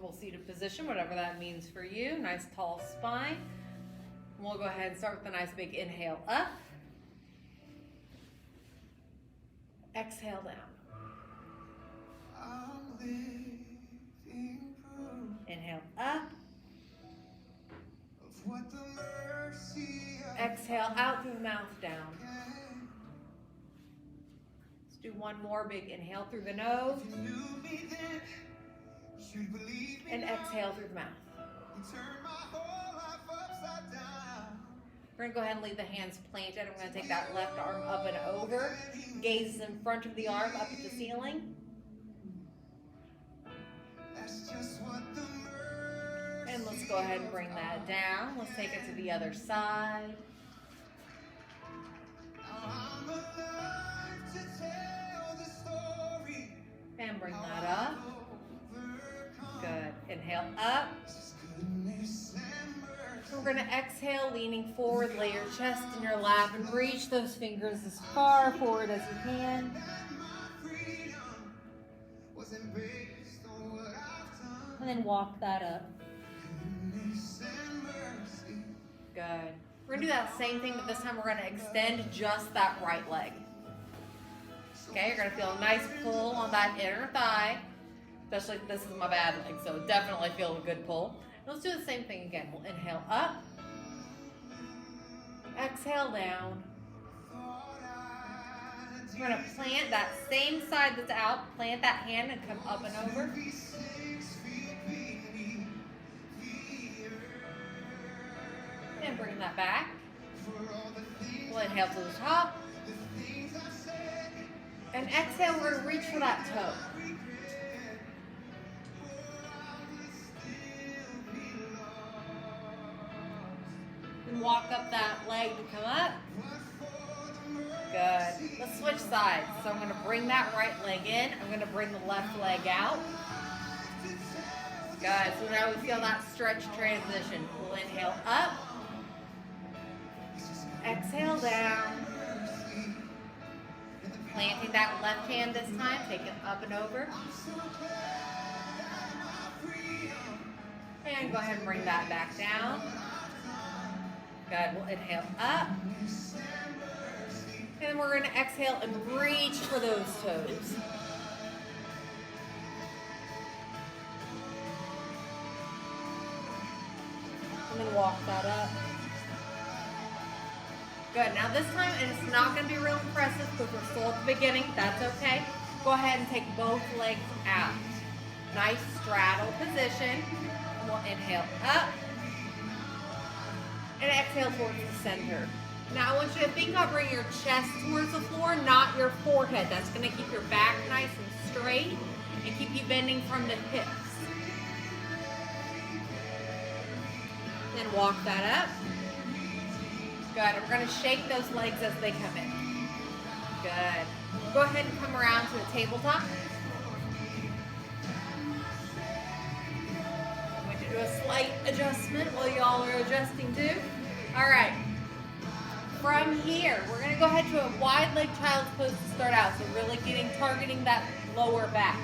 Full seated position, whatever that means for you. Nice tall spine. And we'll go ahead and start with a nice big inhale up. Exhale down. Inhale up. Exhale out through the mouth down. Let's do one more big inhale through the nose. And exhale through the mouth. We're going to go ahead and leave the hands planted. I'm going to take that left arm up and over. Gaze in front of the arm up at the ceiling. And let's go ahead and bring that down. Let's take it to the other side. And bring that up. Good. Inhale up. So we're going to exhale, leaning forward, lay your chest in your lap, and reach those fingers as far forward as you can. And then walk that up. Good. We're going to do that same thing, but this time we're going to extend just that right leg. Okay, you're going to feel a nice pull on that inner thigh. Especially if this is my bad leg, so definitely feel a good pull. Let's do the same thing again. We'll inhale up. Exhale down. We're going to plant that same side that's out. Plant that hand and come up and over. And bring that back. We'll inhale to the top. And exhale, we're going to reach for that toe. And walk up that leg to come up. Good. Let's switch sides. So I'm going to bring that right leg in. I'm going to bring the left leg out. Good. So now we feel that stretch transition. We'll inhale up. Exhale down. Planting that left hand this time. Take it up and over. And go ahead and bring that back down. Good. We'll inhale up. And then we're going to exhale and reach for those toes. And then walk that up. Good. Now this time, and it's not going to be real impressive because we're still at the beginning. That's okay. Go ahead and take both legs out. Nice straddle position. And we'll inhale up. And exhale towards the center. Now I want you to think about bringing your chest towards the floor, not your forehead. That's going to keep your back nice and straight and keep you bending from the hips. Then walk that up. Good. And we're going to shake those legs as they come in. Good. Go ahead and come around to the tabletop. I'm going to do a slight adjustment while y'all are adjusting too. All right. From here, we're going to go ahead to a wide leg child's pose to start out. So really targeting that lower back.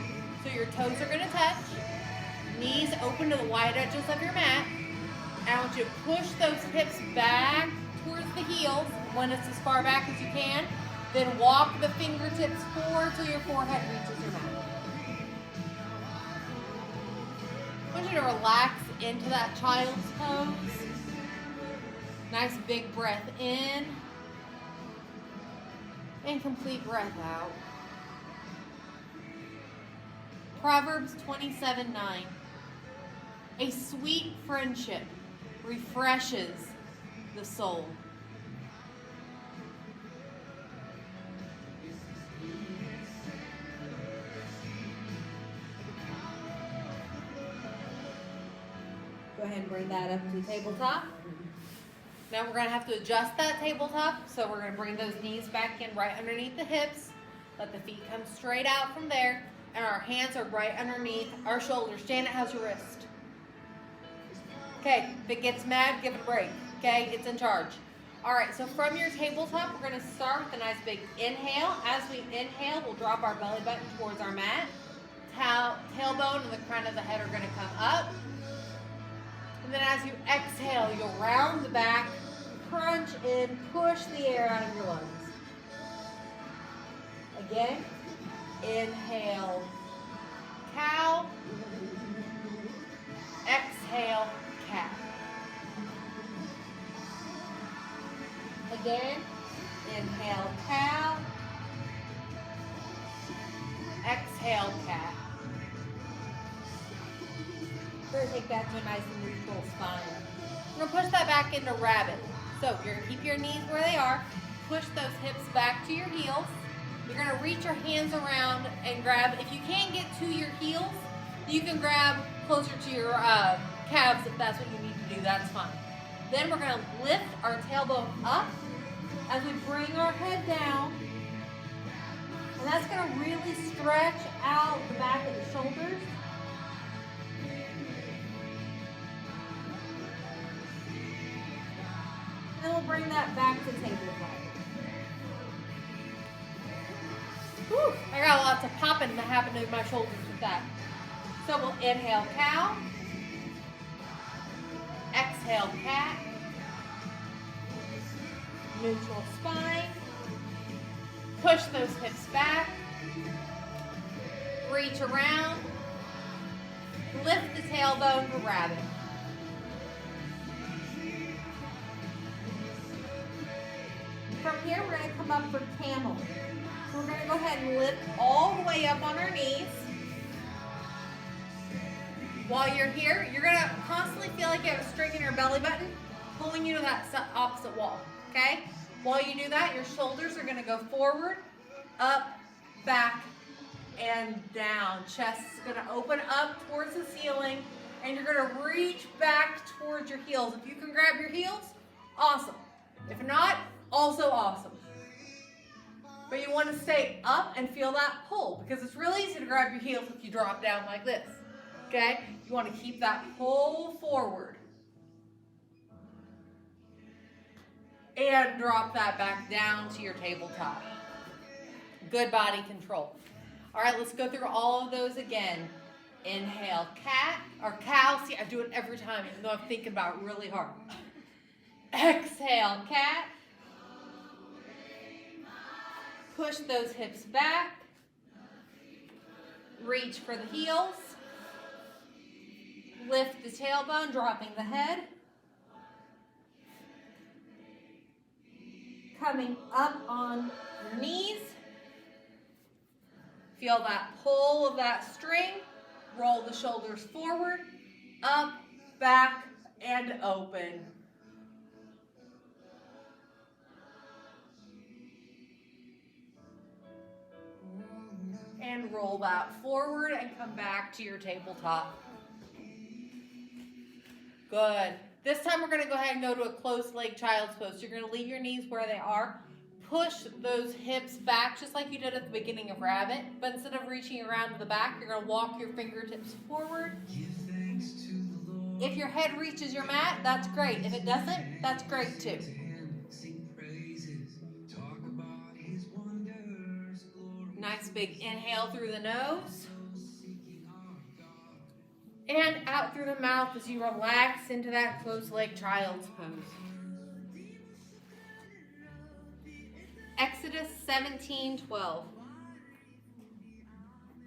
So your toes are going to touch. Knees open to the wide edges of your mat. And I want you to push those hips back towards the heels when it's as far back as you can. Then walk the fingertips forward till your forehead reaches your mat. I want you to relax into that child's pose. Nice big breath in. And complete breath out. Proverbs 27:9. A sweet friendship refreshes the soul. Go ahead and bring that up to the tabletop. Now we're going to have to adjust that tabletop. So we're going to bring those knees back in right underneath the hips. Let the feet come straight out from there. And our hands are right underneath our shoulders. Janet, how's your wrist? Okay, if it gets mad, give it a break. Okay, it's in charge. All right, so from your tabletop, we're going to start with a nice big inhale. As we inhale, we'll drop our belly button towards our mat. tailbone and the crown of the head are going to come up. And then as you exhale, you'll round the back, crunch in, push the air out of your lungs. Again, inhale, cow. Exhale, cat. Again, inhale, cow. Exhale, cat. We're going to take that to a nice and neutral spine. We're going to push that back into rabbit. So you're going to keep your knees where they are. Push those hips back to your heels. You're going to reach your hands around and grab. If you can't get to your heels, you can grab closer to your calves if that's what you need to do. That's fine. Then we're going to lift our tailbone up as we bring our head down. And that's going to really stretch out the back of the shoulders. And then we'll bring that back to tabletop. Whew, I got lots of popping that happened to my shoulders with that. So we'll inhale, cow. Exhale, cat. Neutral spine. Push those hips back. Reach around. Lift the tailbone for rabbit. From here, we're going to come up for camel. So we're going to go ahead and lift all the way up on our knees. While you're here, you're going to constantly feel like you have a string in your belly button pulling you to that opposite wall, okay? While you do that, your shoulders are going to go forward, up, back, and down. Chest is going to open up towards the ceiling, and you're going to reach back towards your heels. If you can grab your heels, awesome. If not, also awesome. But you want to stay up and feel that pull, because it's really easy to grab your heels if you drop down like this. Okay? You want to keep that pull forward. And drop that back down to your tabletop. Good body control. All right, let's go through all of those again. Inhale, cat, or cow. See, I do it every time, even though I'm thinking about it really hard. Exhale, cat. Push those hips back. Reach for the heels. Lift the tailbone, dropping the head. Coming up on your knees. Feel that pull of that string. Roll the shoulders forward, up, back, and open. And roll that forward and come back to your tabletop. Good. This time we're going to go ahead and go to a closed leg child's pose. You're going to leave your knees where they are. Push those hips back just like you did at the beginning of rabbit. But instead of reaching around to the back, you're going to walk your fingertips forward. If your head reaches your mat, that's great. If it doesn't, that's great too. Nice big inhale through the nose. And out through the mouth as you relax into that closed leg child's pose. Exodus 17:12.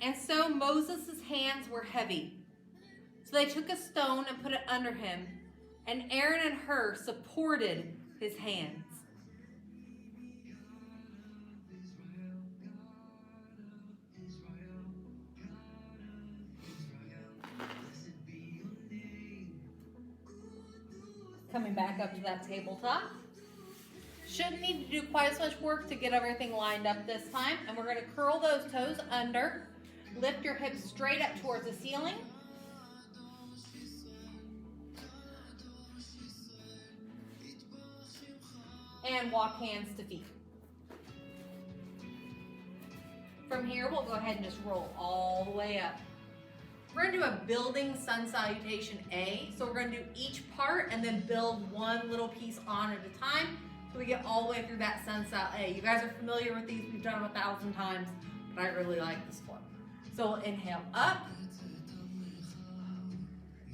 And so Moses' hands were heavy. So they took a stone and put it under him, and Aaron and Hur supported his hands. Coming back up to that tabletop. Shouldn't need to do quite as much work to get everything lined up this time. And we're going to curl those toes under. Lift your hips straight up towards the ceiling. And walk hands to feet. From here, we'll go ahead and just roll all the way up. We're going to do a building sun salutation A. So we're going to do each part and then build one little piece on at a time so we get all the way through that sun sal A. You guys are familiar with these. We've done them 1,000 times, but I really like this one. So we'll inhale up.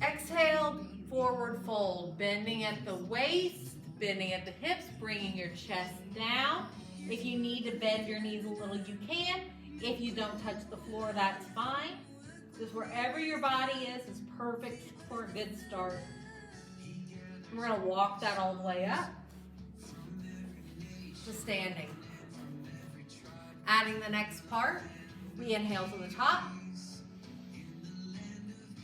Exhale, forward fold, bending at the waist, bending at the hips, bringing your chest down. If you need to bend your knees a little, you can. If you don't touch the floor, that's fine. Just wherever your body is perfect for a good start. We're going to walk that all the way up to standing. Adding the next part, we inhale to the top.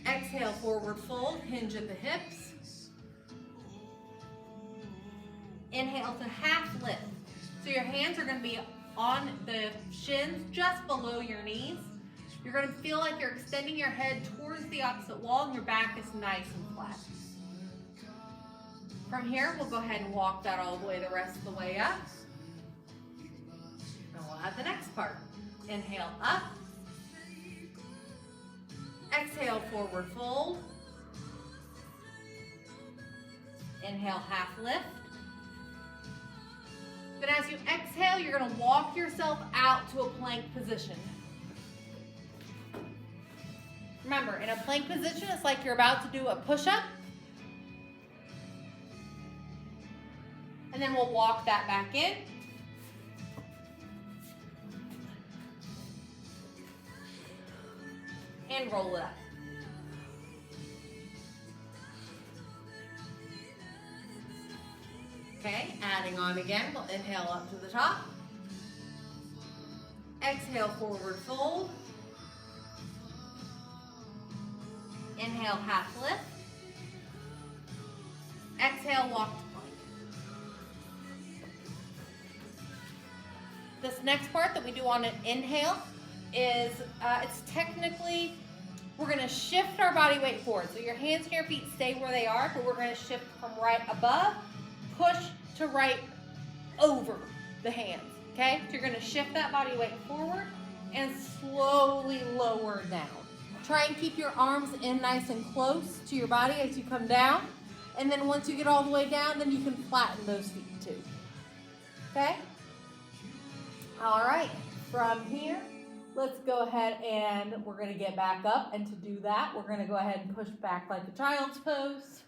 Exhale, forward fold, hinge at the hips. Inhale to half lift. So your hands are going to be on the shins just below your knees. You're going to feel like you're extending your head towards the opposite wall and your back is nice and flat. From here, we'll go ahead and walk that all the way the rest of the way up. And we'll add the next part. Inhale up. Exhale, forward fold. Inhale, half lift. Then as you exhale, you're going to walk yourself out to a plank position. Remember, in a plank position, it's like you're about to do a push-up. And then we'll walk that back in. And roll it up. Okay, adding on again, we'll inhale up to the top. Exhale, forward fold. Inhale, half lift. Exhale, walk to plank. This next part that we do on an inhale is, it's technically, we're going to shift our body weight forward. So your hands and your feet stay where they are, but we're going to shift from right above, push to right over the hands. Okay? So you're going to shift that body weight forward and slowly lower down. Try and keep your arms in nice and close to your body as you come down. And then once you get all the way down, then you can flatten those feet too. Okay? All right. From here, let's go ahead and we're going to get back up. And to do that, we're going to go ahead and push back like a child's pose.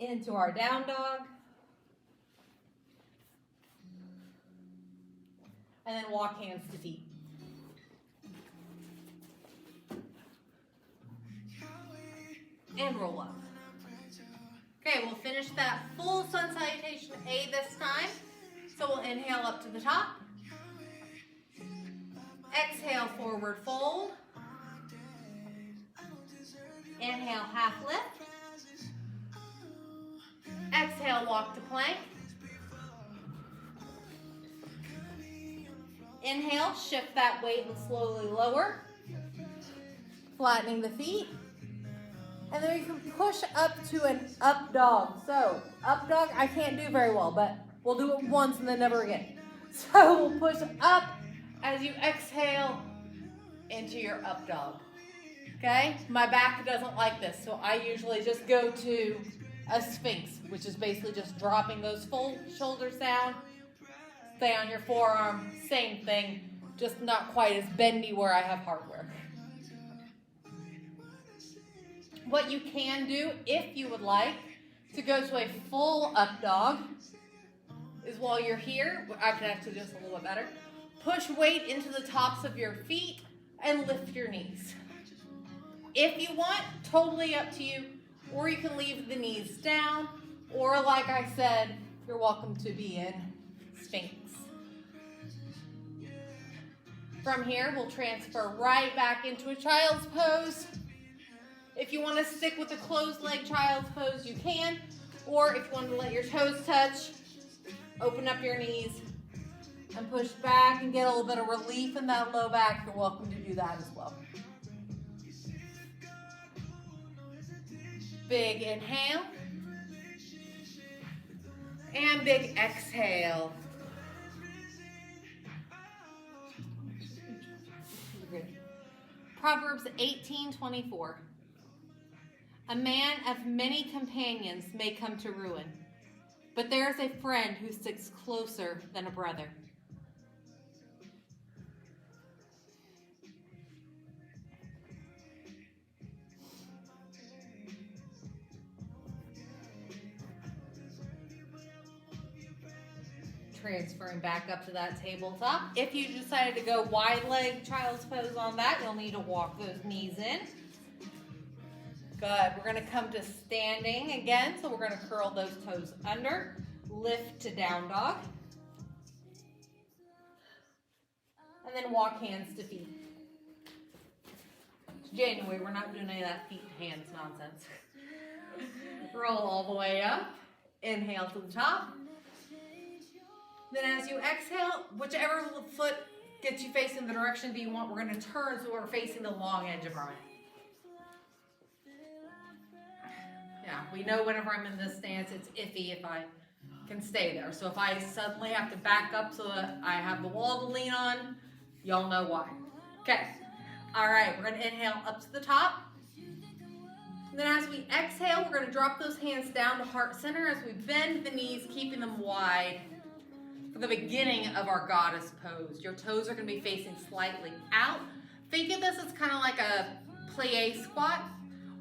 Into our down dog. And then walk hands to feet. And roll up. Okay, we'll finish that full sun salutation A this time. So we'll inhale up to the top. Exhale, forward fold. Inhale, half lift. Exhale, walk to plank. Inhale, shift that weight and slowly lower. Flattening the feet. And then you can push up to an up dog. So, up dog, I can't do very well, but we'll do it once and then never again. So, we'll push up as you exhale into your up dog. Okay? My back doesn't like this, so I usually just go to a sphinx, which is basically just dropping those full shoulders down. Stay on your forearm, same thing, just not quite as bendy where I have hardware. What you can do, if you would like, to go to a full up dog, is while you're here, I can actually do this a little bit better, push weight into the tops of your feet and lift your knees. If you want, totally up to you, or you can leave the knees down, or like I said, you're welcome to be in Sphinx. From here, we'll transfer right back into a child's pose. If you want to stick with a closed leg child's pose, you can. Or if you want to let your toes touch, open up your knees and push back and get a little bit of relief in that low back. You're welcome to do that as well. Big inhale. And big exhale. Proverbs 18:24. A man of many companions may come to ruin, but there is a friend who sticks closer than a brother. transferring back up to that tabletop. If you decided to go wide leg child's pose on that, you'll need to walk those knees in. Good. We're going to come to standing again. So we're going to curl those toes under, lift to down dog, and then walk hands to feet. It's January. We're not doing any of that feet hands nonsense. Roll all the way up. Inhale to the top. Then as you exhale, whichever foot gets you facing the direction that you want, we're going to turn so we're facing the long edge of our mat. Yeah, we know whenever I'm in this stance, it's iffy if I can stay there. So if I suddenly have to back up so that I have the wall to lean on, y'all know why. Okay. All right, we're going to inhale up to the top. And then as we exhale, we're going to drop those hands down to heart center as we bend the knees, keeping them wide for the beginning of our goddess pose. Your toes are going to be facing slightly out. Think of this as kind of like a plie squat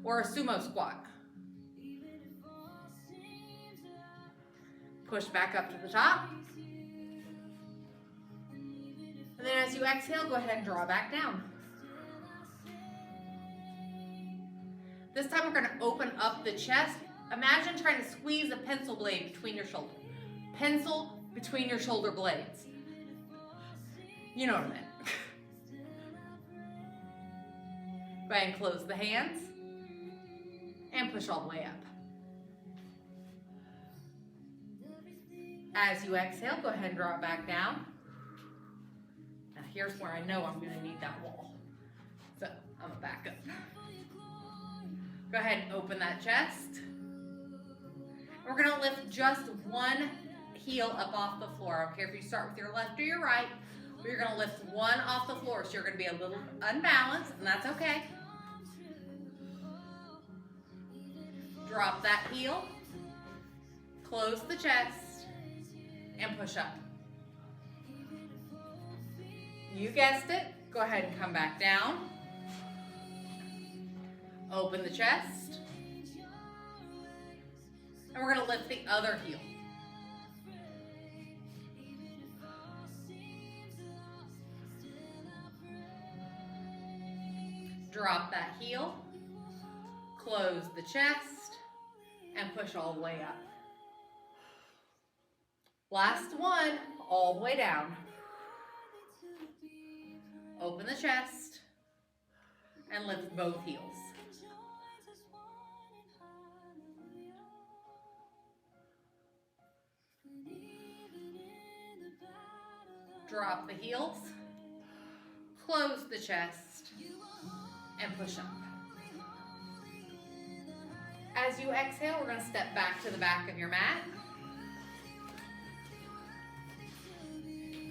or a sumo squat. Push back up to the top. And then as you exhale, go ahead and draw back down. This time we're going to open up the chest. Imagine trying to squeeze a pencil blade between your shoulder. Pencil between your shoulder blades. You know what I meant. Go ahead and close the hands. And push all the way up. As you exhale, go ahead and draw it back down. Now here's where I know I'm going to need that wall. So I'm going to back up. Go ahead and open that chest. We're going to lift just one heel up off the floor. I don't care if you start with your left or your right, but you're going to lift one off the floor. So you're going to be a little unbalanced, and that's okay. Drop that heel. Close the chest. And push up. You guessed it. Go ahead and come back down. Open the chest. And we're going to lift the other heel. Drop that heel. Close the chest. And push all the way up. Last one, all the way down. Open the chest and lift both heels. Drop the heels, close the chest, and push up. As you exhale, we're going to step back to the back of your mat.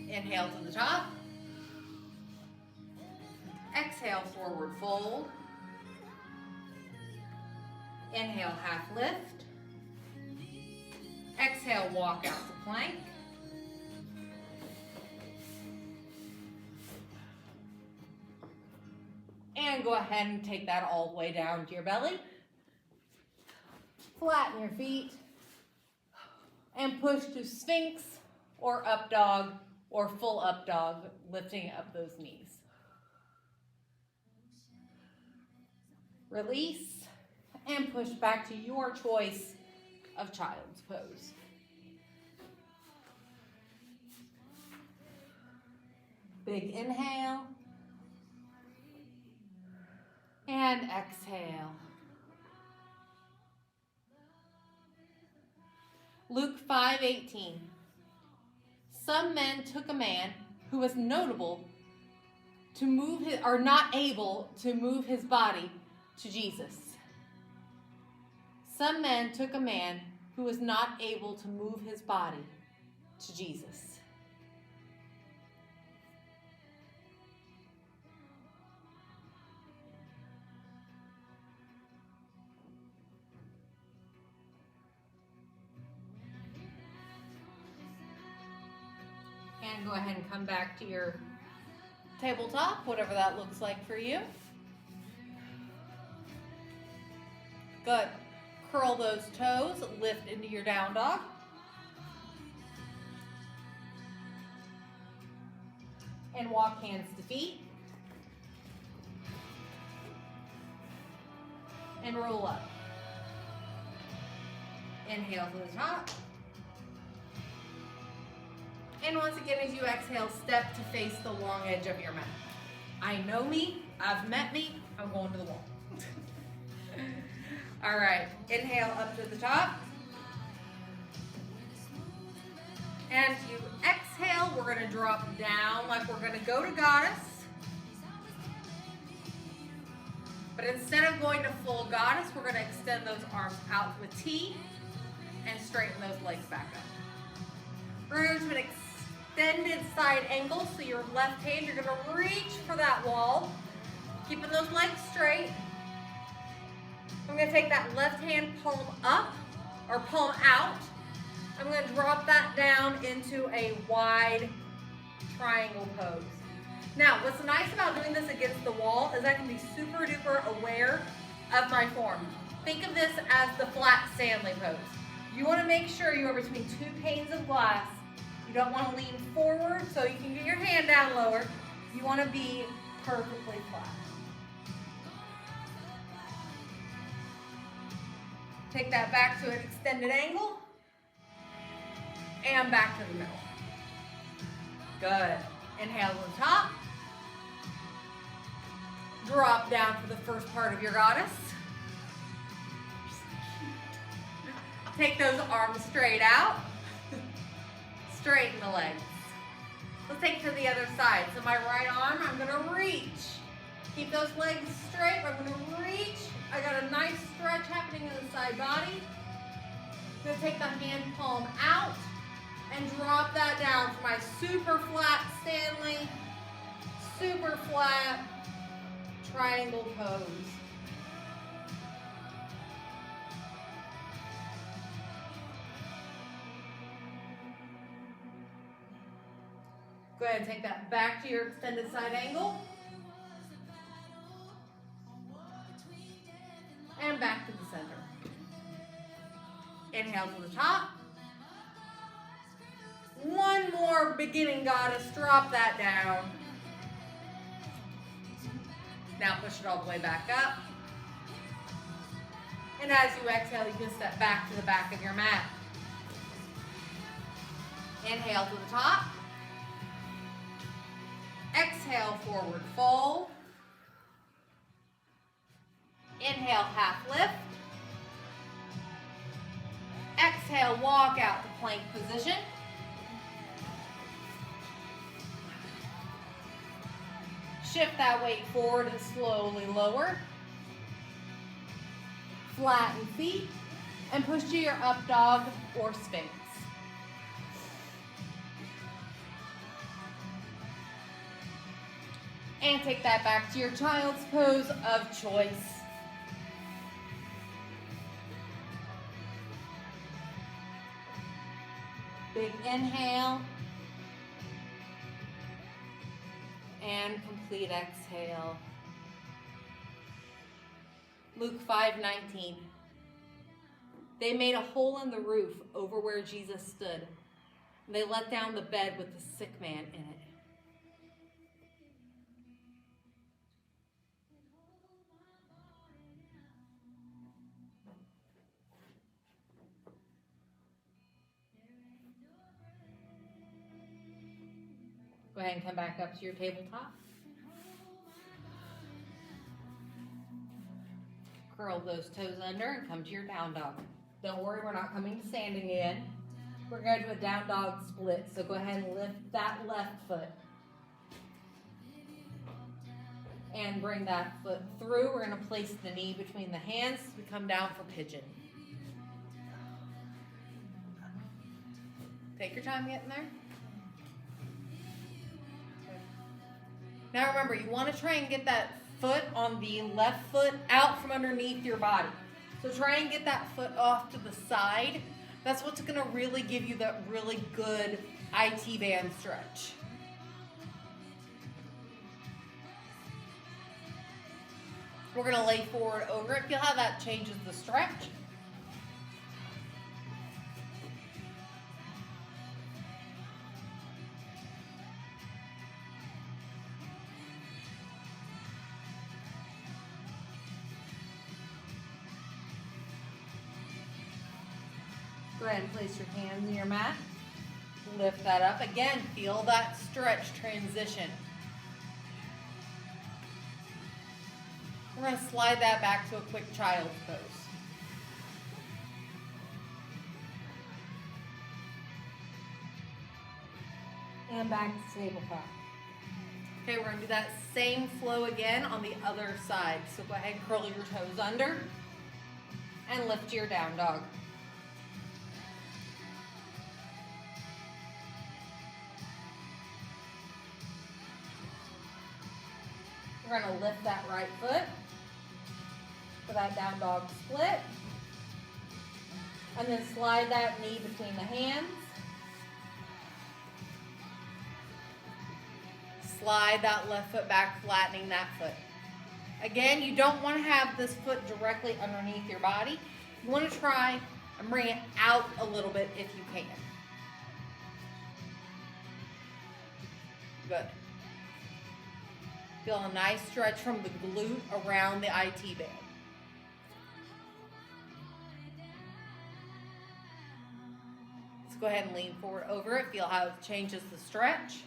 Inhale to the top. Exhale, forward fold. Inhale, half lift. Exhale, walk out to plank. And go ahead and take that all the way down to your belly. Flatten your feet. And push to Sphinx or up dog or full up dog, lifting up those knees. Release and push back to your choice of child's pose. Big inhale. And exhale. Luke 5:18. Some men took a man who was notable to move his, or not able to move his body to Jesus. Some men took a man who was not able to move his body to Jesus. And go ahead and come back to your tabletop, whatever that looks like for you. Good. Curl those toes, lift into your down dog. And walk hands to feet. And roll up. Inhale to the top. And once again, as you exhale, step to face the long edge of your mat. I know me, I've met me, I'm going to the wall. All right, inhale up to the top. And you exhale, we're gonna drop down like we're gonna go to goddess. But instead of going to full goddess, we're gonna extend those arms out to a T and straighten those legs back up. We're going to an extended side angle, so your left hand, you're gonna reach for that wall, keeping those legs straight. I'm gonna take that left hand palm up, or palm out. I'm gonna drop that down into a wide triangle pose. Now, what's nice about doing this against the wall is I can be super duper aware of my form. Think of this as the flat Stanley pose. You wanna make sure you are between two panes of glass. You don't wanna lean forward so you can get your hand down lower. You wanna be perfectly flat. Take that back to an extended angle. And back to the middle. Good. Inhale to the top. Drop down for the first part of your goddess. Take those arms straight out. Straighten the legs. Let's take it to the other side. So my right arm, I'm gonna reach. Keep those legs straight. I'm gonna reach. I got a nice stretch happening in the side body. I'm gonna take the hand palm out and drop that down for my super flat Stanley, super flat triangle pose. Go ahead and take that back to your extended side angle. And back to the center. Inhale to the top. One more beginning goddess, drop that down. Now push it all the way back up. And as you exhale, you can step back to the back of your mat. Inhale to the top. Exhale, forward fold. Inhale, half lift. Exhale, walk out to plank position. Shift that weight forward and slowly lower. Flatten feet and push to your up dog or Sphinx. And take that back to your child's pose of choice. Big inhale. And complete exhale. Luke 5:19. They made a hole in the roof over where Jesus stood, and they let down the bed with the sick man in it. Go ahead and come back up to your tabletop. Curl those toes under and come to your down dog. Don't worry, we're not coming to standing again. We're going to do a down dog split, so go ahead and lift that left foot. And bring that foot through. We're going to place the knee between the hands as we come down for pigeon. Take your time getting there. Now remember, you want to try and get that foot on the left foot out from underneath your body. So try and get that foot off to the side. That's what's going to really give you that really good IT band stretch. We're going to lay forward over it. Feel how that changes the stretch. Go ahead and place your hands in your mat. Lift that up. Again, feel that stretch transition. We're going to slide that back to a quick child's pose. And back to tabletop. Okay, we're going to do that same flow again on the other side. So go ahead and curl your toes under and lift your down dog. We're going to lift that right foot for that down dog split. And then slide that knee between the hands. Slide that left foot back, flattening that foot. Again, you don't want to have this foot directly underneath your body. You want to try and bring it out a little bit if you can. Good. Feel a nice stretch from the glute around the IT band. Let's go ahead and lean forward over it. Feel how it changes the stretch.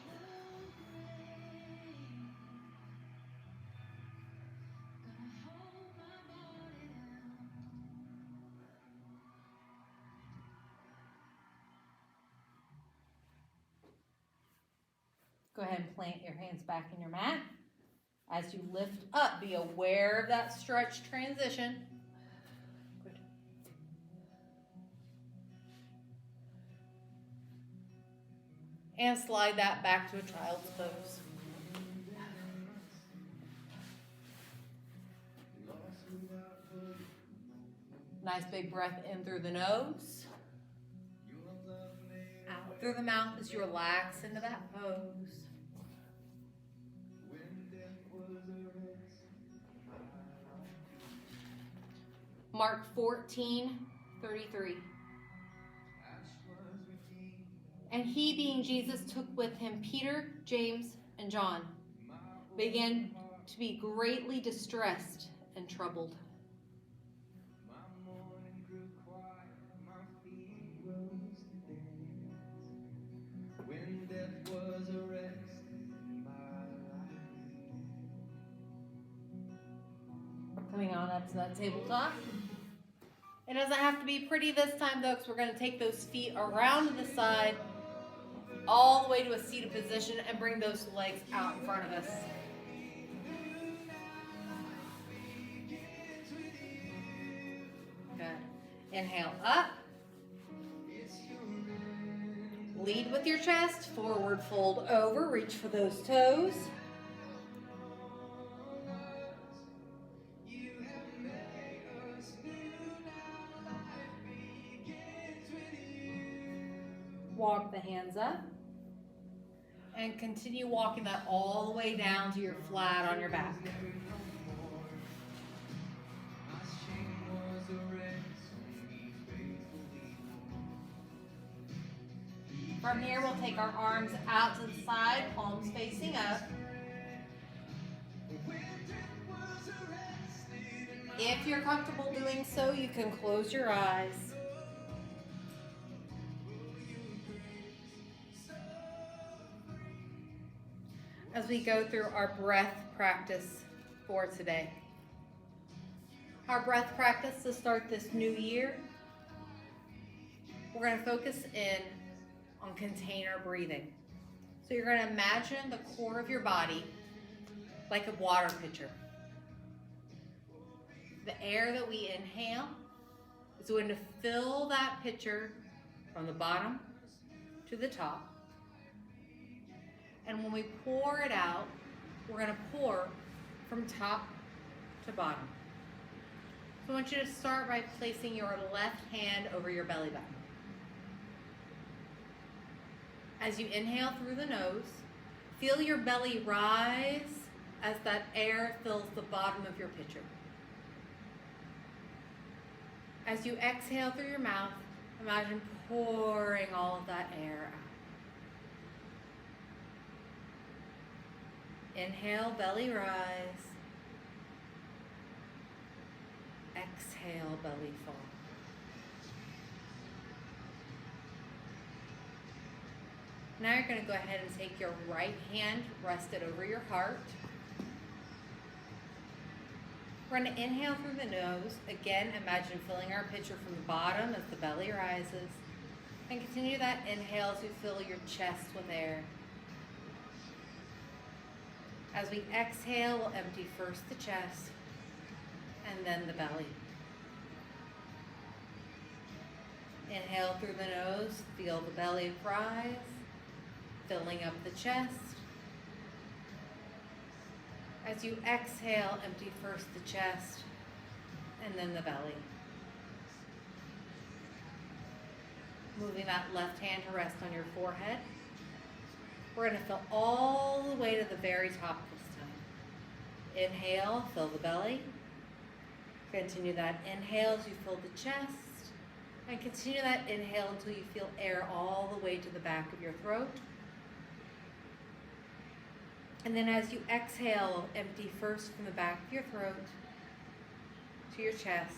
Go ahead and plant your hands back in your mat. As you lift up, be aware of that stretch transition. Good. And slide that back to a child's pose. Nice big breath in through the nose. Out through the mouth as you relax into that pose. Mark 14:33. And he, being Jesus, took with him Peter, James, and John, began to be greatly distressed and troubled. Coming on up to that tabletop. It doesn't have to be pretty this time though, because we're going to take those feet around to the side, all the way to a seated position, and bring those legs out in front of us. Good. Inhale up. Lead with your chest, forward fold over, reach for those toes. Walk the hands up and continue walking that all the way down to your flat on your back. From here, we'll take our arms out to the side, palms facing up. If you're comfortable doing so, you can close your eyes. As we go through our breath practice for today. Our breath practice to start this new year, we're going to focus in on container breathing. So you're going to imagine the core of your body like a water pitcher. The air that we inhale is going to fill that pitcher from the bottom to the top. And when we pour it out, we're going to pour from top to bottom. So I want you to start by placing your left hand over your belly button. As you inhale through the nose, feel your belly rise as that air fills the bottom of your pitcher. As you exhale through your mouth, imagine pouring all of that air out. Inhale, belly rise. Exhale, belly fall. Now you're going to go ahead and take your right hand, rest it over your heart. We're going to inhale through the nose. Again, imagine filling our pitcher from the bottom as the belly rises. And continue that inhale as you fill your chest with air. As we exhale, we'll empty first the chest and then the belly. Inhale through the nose, feel the belly rise, filling up the chest. As you exhale, empty first the chest and then the belly. Moving that left hand to rest on your forehead. We're going to fill all the way to the very top this time. Inhale, fill the belly. Continue that inhale as you fill the chest. And continue that inhale until you feel air all the way to the back of your throat. And then as you exhale, empty first from the back of your throat to your chest,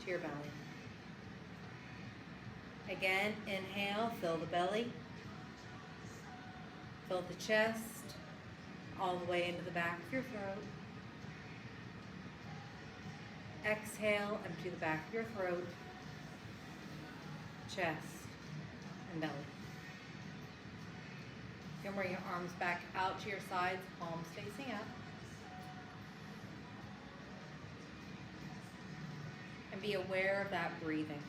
to your belly. Again, inhale, fill the belly, fill the chest, all the way into the back of your throat. Exhale, empty the back of your throat, chest, and belly. You can bring your arms back out to your sides, palms facing up. And be aware of that breathing.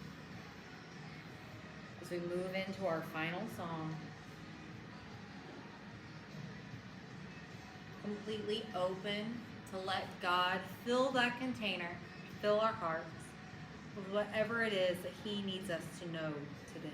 As we move into our final song, completely open to let God fill that container, fill our hearts with whatever it is that He needs us to know today.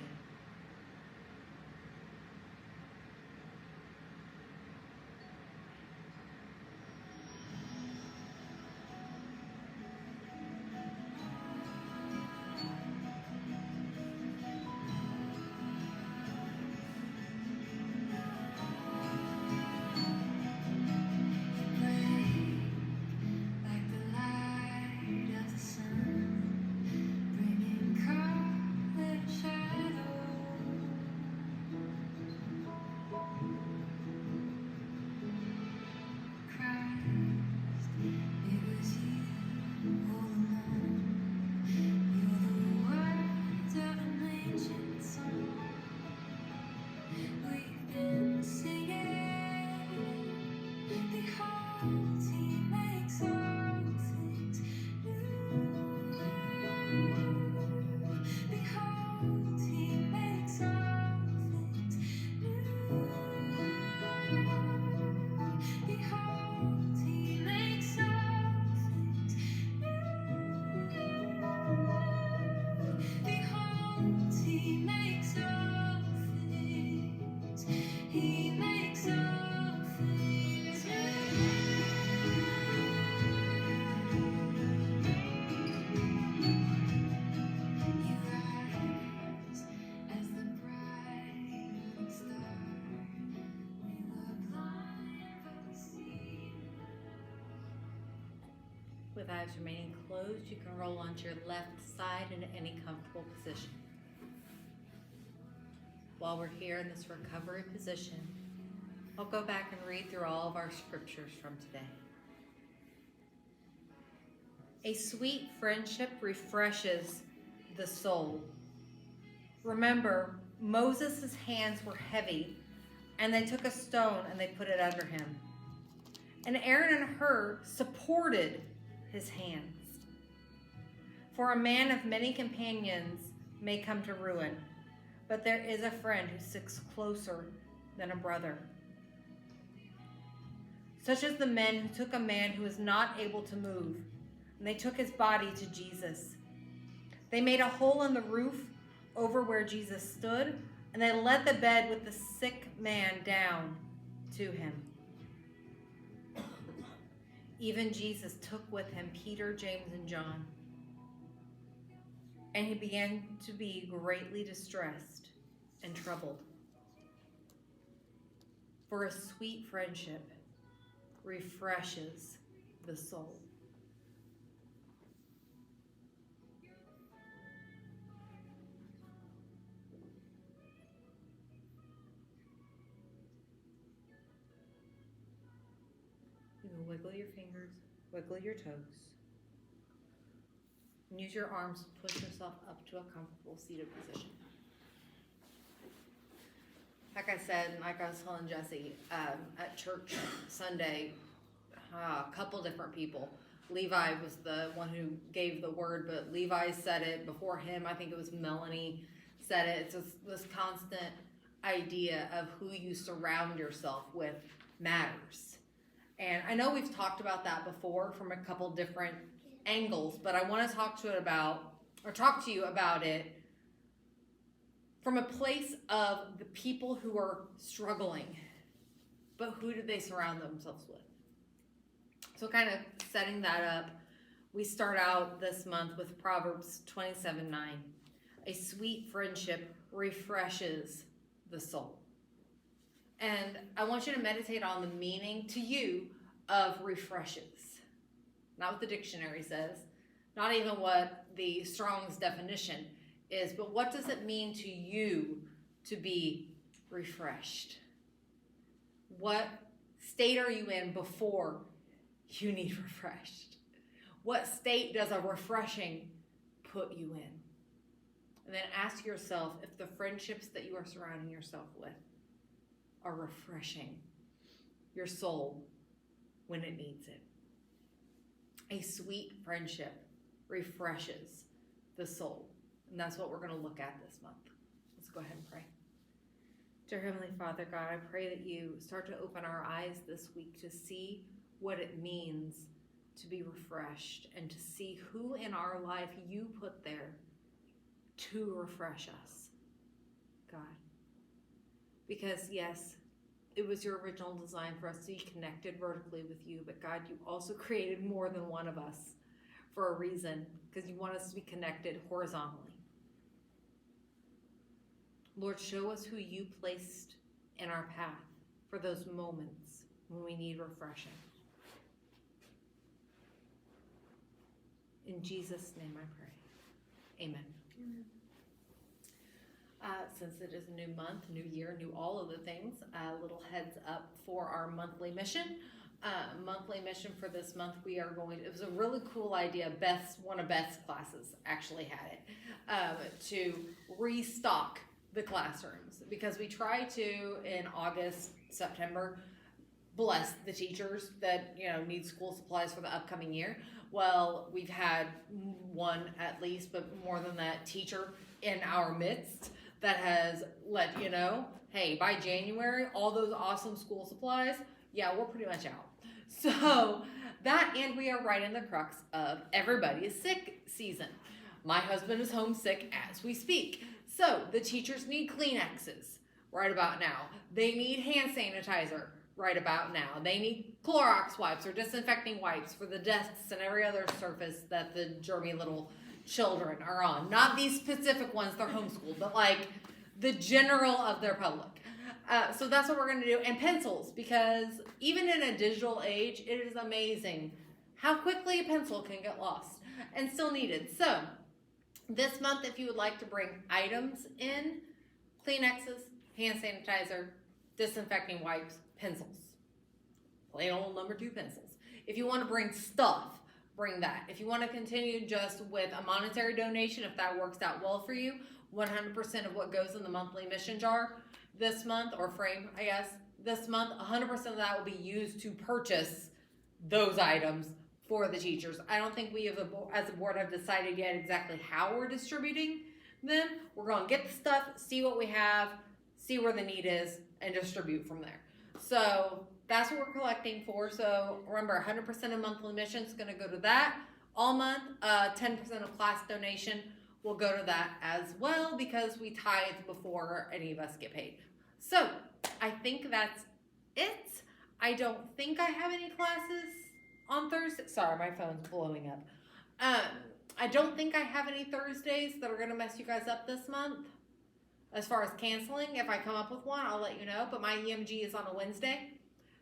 With eyes remaining closed, you can roll onto your left side into any comfortable position. While we're here in this recovery position, I'll go back and read through all of our scriptures from today. A sweet friendship refreshes the soul. Remember, Moses' hands were heavy, and they took a stone and they put it under him. And Aaron and Hur supported his hands. For a man of many companions may come to ruin, but there is a friend who sticks closer than a brother. Such as the men who took a man who was not able to move, and they took his body to Jesus. They made a hole in the roof over where Jesus stood, and they let the bed with the sick man down to him. Even Jesus took with him Peter, James, and John. And he began to be greatly distressed and troubled. For a sweet friendship refreshes the soul. wiggle your fingers, wiggle your toes. And use your arms to push yourself up to a comfortable seated position. Like I said, and like I was telling Jesse, at church Sunday, a couple different people. Levi was the one who gave the word, but Levi said it before him. I think it was Melanie said it. It's this constant idea of who you surround yourself with matters. And I know we've talked about that before from a couple different angles, but I want to talk to you about it from a place of the people who are struggling, but who do they surround themselves with? So kind of setting that up, we start out this month with Proverbs 27:9. A sweet friendship refreshes the soul. And I want you to meditate on the meaning to you of refreshes. Not what the dictionary says, not even what the Strong's definition is, but what does it mean to you to be refreshed? What state are you in before you need refreshed? What state does a refreshing put you in? And then ask yourself if the friendships that you are surrounding yourself with are refreshing your soul when it needs it. A sweet friendship refreshes the soul. And that's what we're going to look at this month. Let's go ahead and pray. Dear Heavenly Father, God, I pray that you start to open our eyes this week to see what it means to be refreshed and to see who in our life you put there to refresh us, God. Because yes, it was your original design for us to be connected vertically with you, but God, you also created more than one of us for a reason, because you want us to be connected horizontally. Lord, show us who you placed in our path for those moments when we need refreshing. In Jesus' name I pray. Amen. Amen. Since it is a new month, new year, new all of the things, a little heads up for our monthly mission. Monthly mission for this month, it was a really cool idea. One of Beth's classes actually had it, to restock the classrooms, because we try to, in August, September, bless the teachers that need school supplies for the upcoming year. Well, we've had one at least, but more than that, teacher in our midst that has let you know, hey, by January, all those awesome school supplies, yeah, we're pretty much out. So that, and we are right in the crux of everybody is sick season. My husband is homesick as we speak. So the teachers need Kleenexes right about now. They need hand sanitizer right about now. They need Clorox wipes or disinfecting wipes for the desks and every other surface that the germy little children are on. Not these specific ones, they're homeschooled, but like the general of their public. So that's what we're going to do. And pencils, because even in a digital age, it is amazing how quickly a pencil can get lost and still needed. So this month, if you would like to bring items in, Kleenexes, hand sanitizer, disinfecting wipes, pencils. Plain old number 2 pencils. If you want to bring stuff, bring that. If you want to continue just with a monetary donation, if that works out well for you, 100% of what goes in the monthly mission jar this month, or frame, I guess, this month, 100% of that will be used to purchase those items for the teachers. I don't think we as a board have decided yet exactly how we're distributing them. We're going to get the stuff, see what we have, see where the need is, and distribute from there. So that's what we're collecting for. So remember, 100% of monthly mission is going to go to that all month. 10% of class donation will go to that as well, because we tithe before any of us get paid. So I think that's it. I don't think I have any classes on Thursday. Sorry, my phone's blowing up. I don't think I have any Thursdays that are going to mess you guys up this month. As far as canceling, if I come up with one, I'll let you know. But my EMG is on a Wednesday.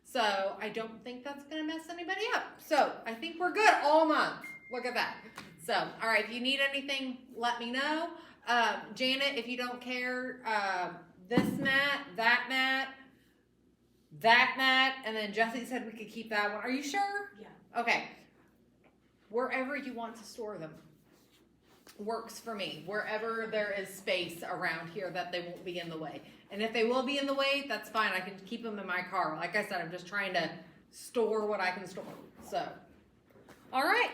So I don't think that's going to mess anybody up. So I think we're good all month. Look at that. So, all right, if you need anything, let me know. Janet, if you don't care, this mat, that mat, and then Jesse said we could keep that one. Are you sure? Yeah. Okay. Wherever you want to store them works for me. Wherever there is space around here that they won't be in the way. And if they will be in the way, that's fine. I can keep them in my car. Like I said, I'm just trying to store what I can store. So, all right.